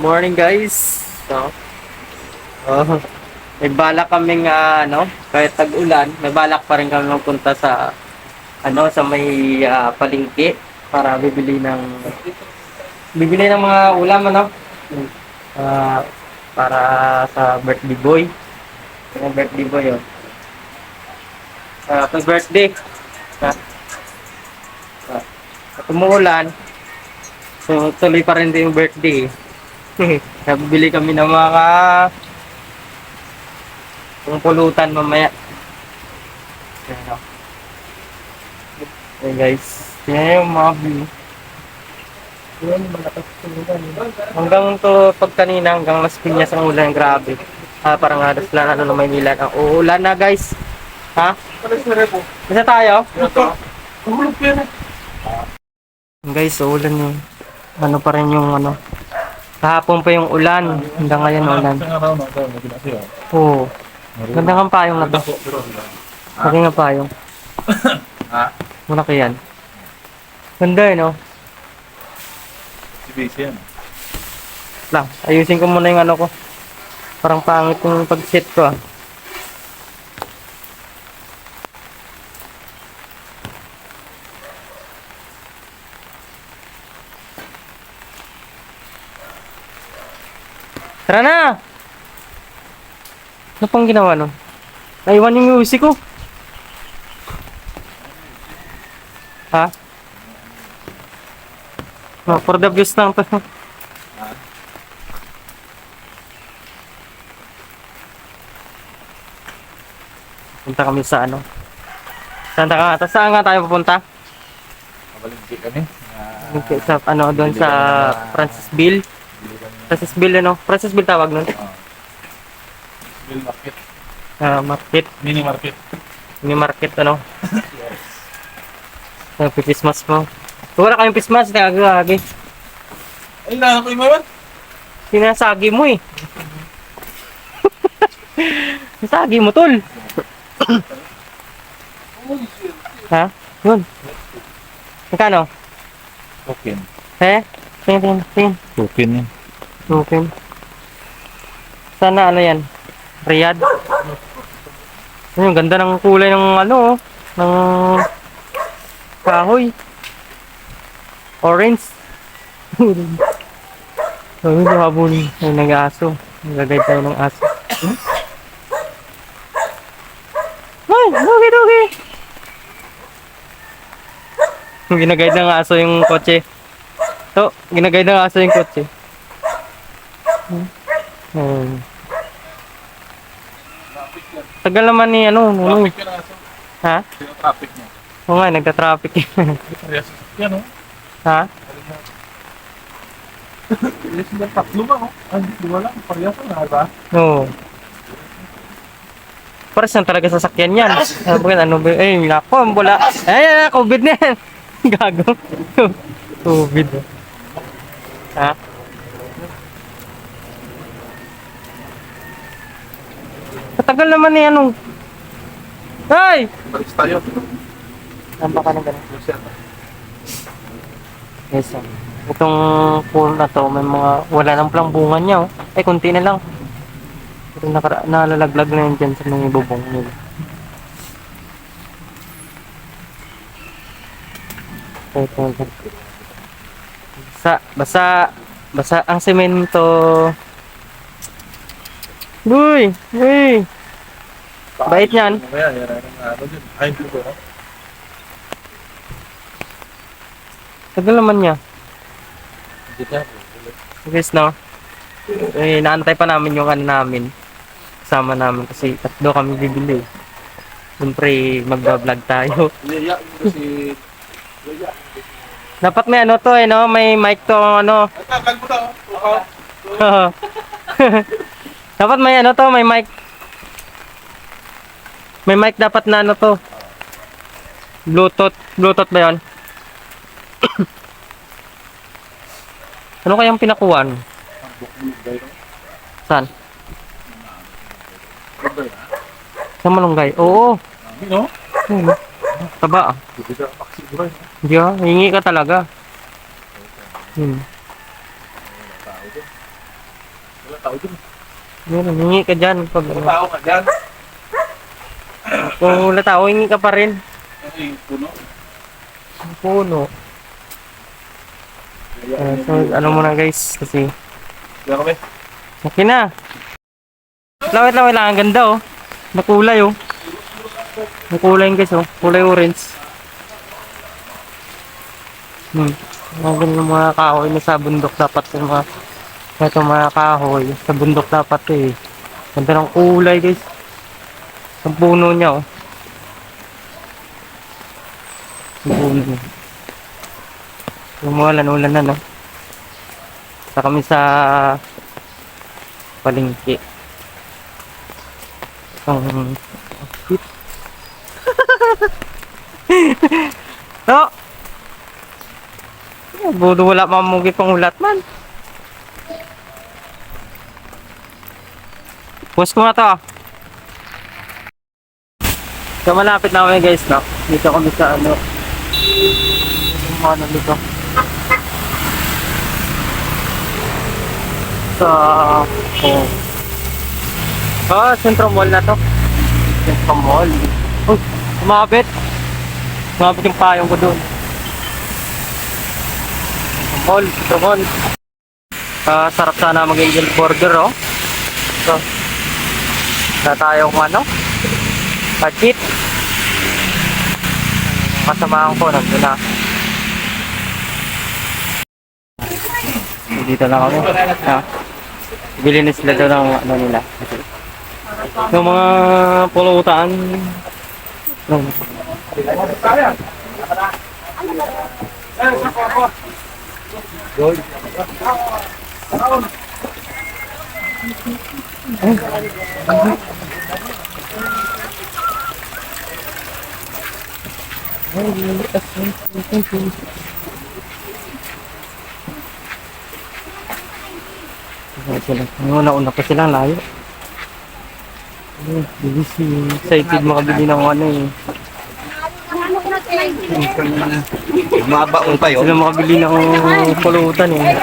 Morning guys. Oh, may balak kaming kahit tag-ulan, may balak pa rin kami magpunta sa sa may palengke para bibili ng mga ulam Ah, para sa birthday boy. Yung birthday boy yun. Happy birthday. Ah, ah, At umuulan, so tuloy pa rin din yung birthday. Nabibili kami ng mga yung pulutan mamaya. Ayan, Ayan guys. Yan yung mga view. Yan, malakas ulan. Hanggang to pag kanina, hanggang Las Piñas ang ulan. Grabe. Parang halos lang na Maynila. Ang uulan na guys. Ha? Isa tayo? Guys, uulan yung pa rin yung kahapon pa yung ulan. Hanggang ngayon ulan. Oo. Ganda nga payong na to. Laki nga payong. Malaki yan. Ganda no? Busy yan. Lang, ayusin ko muna yung ko. Parang pangit yung pag-set ko Tara na! Ano pang ginawa nun? Naiwan yung music ko. Ha? No, for the views lang to. Punta kami sa saan nga tayo pupunta? Mabalingki kami. Sa doon sa Francisville. Francisville tawag nun. Bill Market. Market. Mini Market. Mini market Christmas mo. Kung wala kaming Christmas, nagagagi. Ay, na ako imawan. Sinasagi mo eh. Sinasagi mo, tol. Ha? Yun. Magkano? Token. Tingin. Token yan. Okay. Sana yan? Riyadh. Yung ganda ng kulay ng ng kahoy. Orange. Sabi ko habol. Ay, nag-aso. Nagagay tayo ng aso. Ay, dogi. Ginagay ng aso yung kotse. Ginagay ng aso yung kotse. Tagal naman ni Traffic yan aso. Ha? Sino traffic niya? Oo nga, nagta-traffic. Yan o. Ha? Yes, yung tatlo ba o? Ay, hindi wala. Parehas na ba? Oo. Pares lang talaga sasakyan yan. Nako, wala. Ay, COVID na yan. Gago. COVID. Ha? Katagal naman ni Ay! Paris tayo. Saan ba ka na gano'n? Yes, itong pool na to, may wala nang palang bunga niya, Ay, kunti na lang. Pero nalalaglag na yun dyan sa mga bubong nila. Ito. Basa ang semento. Uy! Bait niyan. Ay, hindi ko. Tagal naman niya. Hindi ka. Guys, no? Naantay pa namin yung namin. Kasama namin kasi tatlo kami bibili. Siyempre, mag-vlog tayo. Si... Dapat may may mic to, Tagal mo na. Dapat may may mic. May mic dapat na to. Bluetooth ba 'yon? Ano kayang pinakuan? Saan? Sa malunggay. Oo. No? Taba. Hindi hingi ka talaga. tao dun. Yun, hingi ka dyan. Pag, Mga tao ka dyan. kung wala tao, hingi ka pa rin. Ay, puno. Ang puno. So, ano muna guys, kasi Diyan kami. okay na. Lawit lang, ang ganda oh. Nakulay oh. Nakulay guys oh, kulay orange. Mga ganun mga kahoy na sa bundok dapat yung mga ito mga kahoy sa bundok dapat eh. Ganda ng kulay guys. Ang puno niya oh. Ang puno niya. Umulan-ulan na no. Sa kami sa palengke. Itong outfit. No! Budo wala mamugi pang ulat man. Post ko nga to ah. So malapit na kami guys no. Dito kami sa ano. Ano dito. Sa Centro Mall na to. Centro Mall. Oh, sumabit. Sumabit yung payong ko doon. Centro Mall. Sarap sana mag-angel burger oh. So, na tayong ano? Pachit. Kasamahan ko nandun na. Dito lang kami. Bili na sila daw ng ano nila. Yung mga pulutan. Una pa silang layo. Excited makabili ng ano eh. Mabaon pa yun. Sila makabili ng pulutan eh.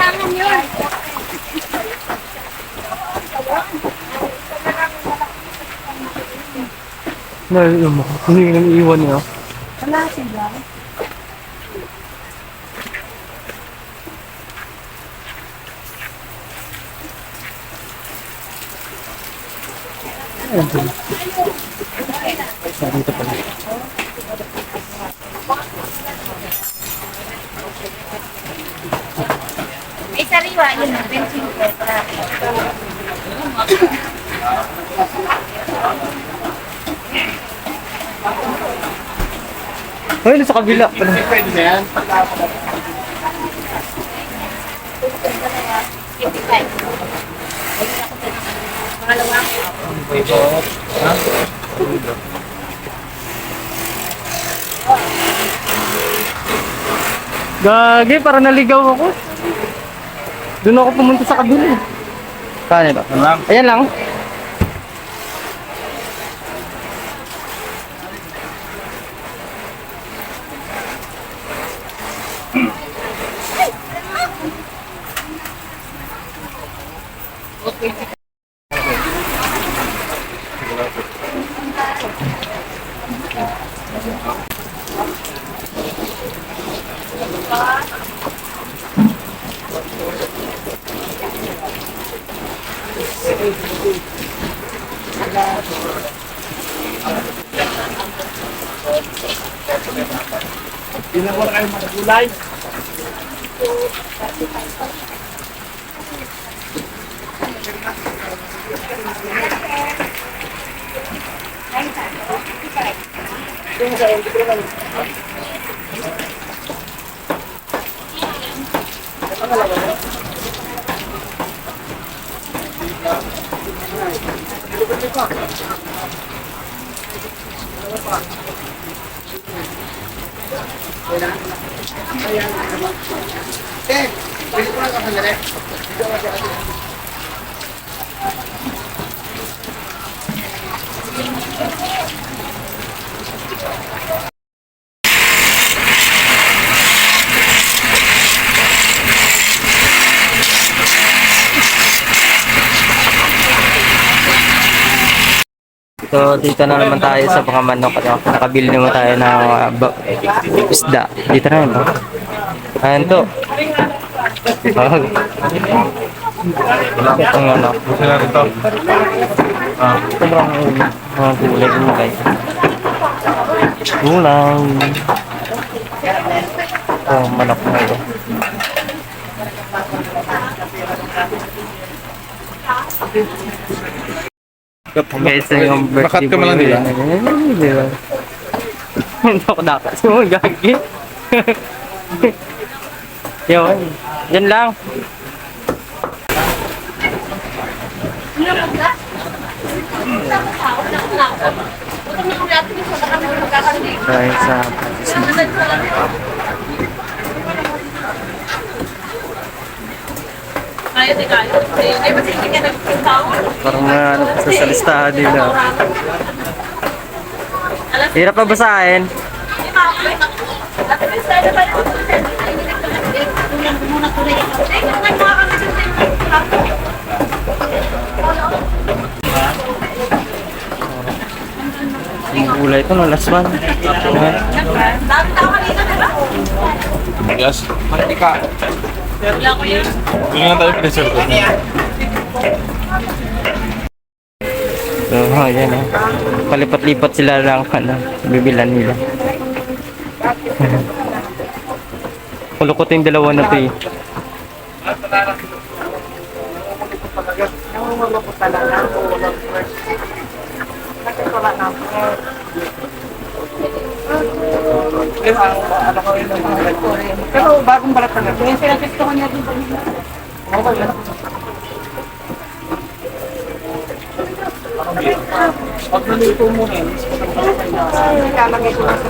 Nalilong mo. Hindi nang iwan niya. Wala sila. Dito pala. May sariwa yun, 25 petra. Ay, nasa kabila pala. Pwede na yan. 55. Pangalawa. Gagi, para naligaw ako. Doon ako pumunta sa kabila. Saan ito? Ayan lang. Ginagawa na kayo mga gulay. So, dito na naman tayo sa mga manok. Ano? Nakabili naman tayo ng isda. Dito na yun. Oh. Ayan to. Itong ano. Gusto natin ito. Sobrang mga gulay. Gulay. Oh, manok na ito. Guys, yung birthday Bakat ka man lang, di ba? Di ba? Hindi ako dapat. So, gagi. Yun. Yan lang. Dahil sa parang ano sa listahan nila. Hirap na basahin. Yung gulay ito, no, last one. Yes. Hindi na tayo pinasal ko. So, yan eh. Palipat-lipat sila lang, ano, bibilan nila. Kulukot yung dalawa na to eh. Pero bagong balat na. Yung sinagusto ko niya din. Pag naluto mo na, Lalagay ko lang sa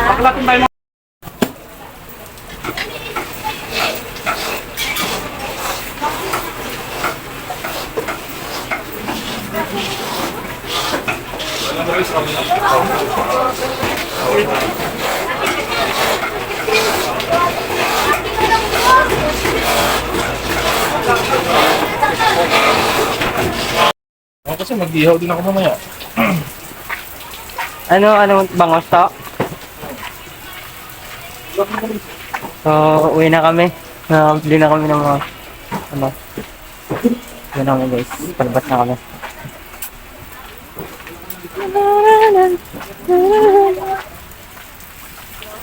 paklatin tayo. Kasi mag-ihaw din ako mamaya. Ano bangos to? So, uwi na kami. Nakabili na kami ng mga, ano. Uwi na kami guys. Palabas na kami.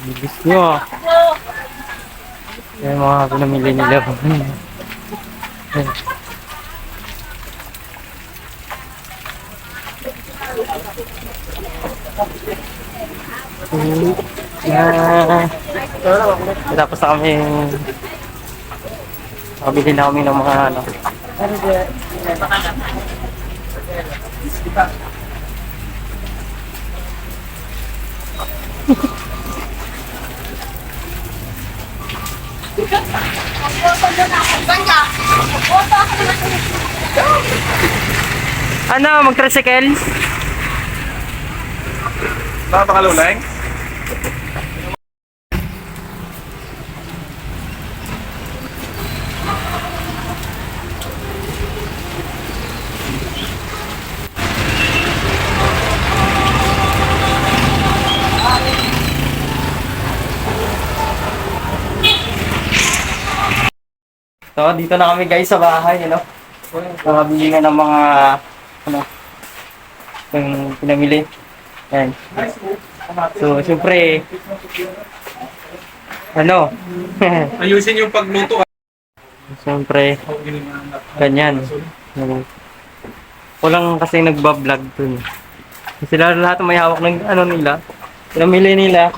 Bilis nyo ah. Yan yung mga pinamili nila. Tapos na kami nakabili na kami ng mga ano. Ano, mag-tricycle? Napakaluleng? So, dito na kami guys sa bahay, ano. Nakabili na ng mga, ano, yung pinamili. Ayan. So, siyempre, ano, Ayusin yung pagluto. siyempre, ganyan. Walang kasi nagbablog dun. Sila lahat may hawak ng ano nila, pinamili nila.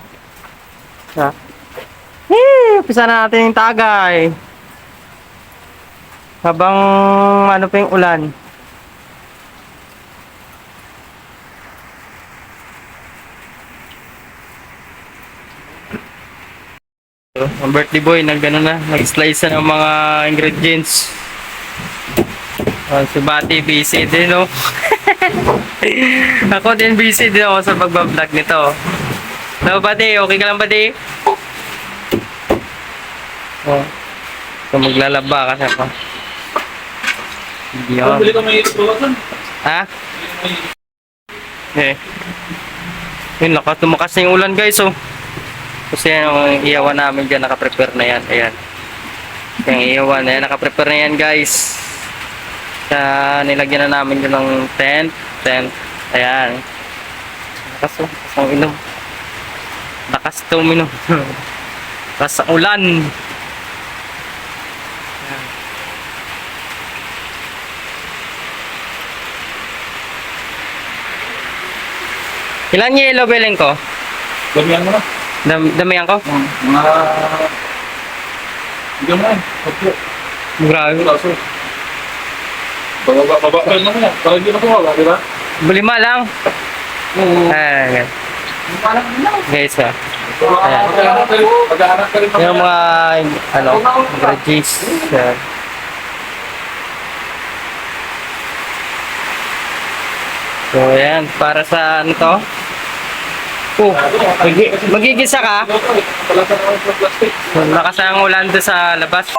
Ha? Umpisa na natin yung tagay. Habang ano pa yung ulan. So, ang birthday boy, nag-ano na, nag-slice na ng mga ingredients. Si Bati, busy din, no? Ako din busy din ako sa pagbablog nito. So, Bati, okay ka lang, Bati? Oh. So maglalaba kasi ako. Yan. Bili ka may tulad Ha? Eh. Yun, tumakas na yung ulan guys, oh. Kasi yung iyawan namin dyan, nakaprepare na yan. Ayan. Yung iyawan na yan, nakaprepare na yan guys. Kaya nilagyan na namin dyan ng tent. Ayan. Lakas, oh. Lakas ang inom. Lakas ito uminom. Lakas ang ulan. Ayan. Ilan yellow beleng ko? Damihan mo na. Damihan ko? Mga... Hindi mo na eh. Okay. Grabe. Kaso. Baba mo yan. Para hindi na kumaba, di ba? Lima lang. Oo. Ayan. Parang ano. Guys, ah. Mag-aanak ka rin. Yung mga, ano, graduates. So, ayan. Para sa, ano to? Oh, magigisa ka? Pala sa mga plastic. So, nakasang ulan doon sa labas.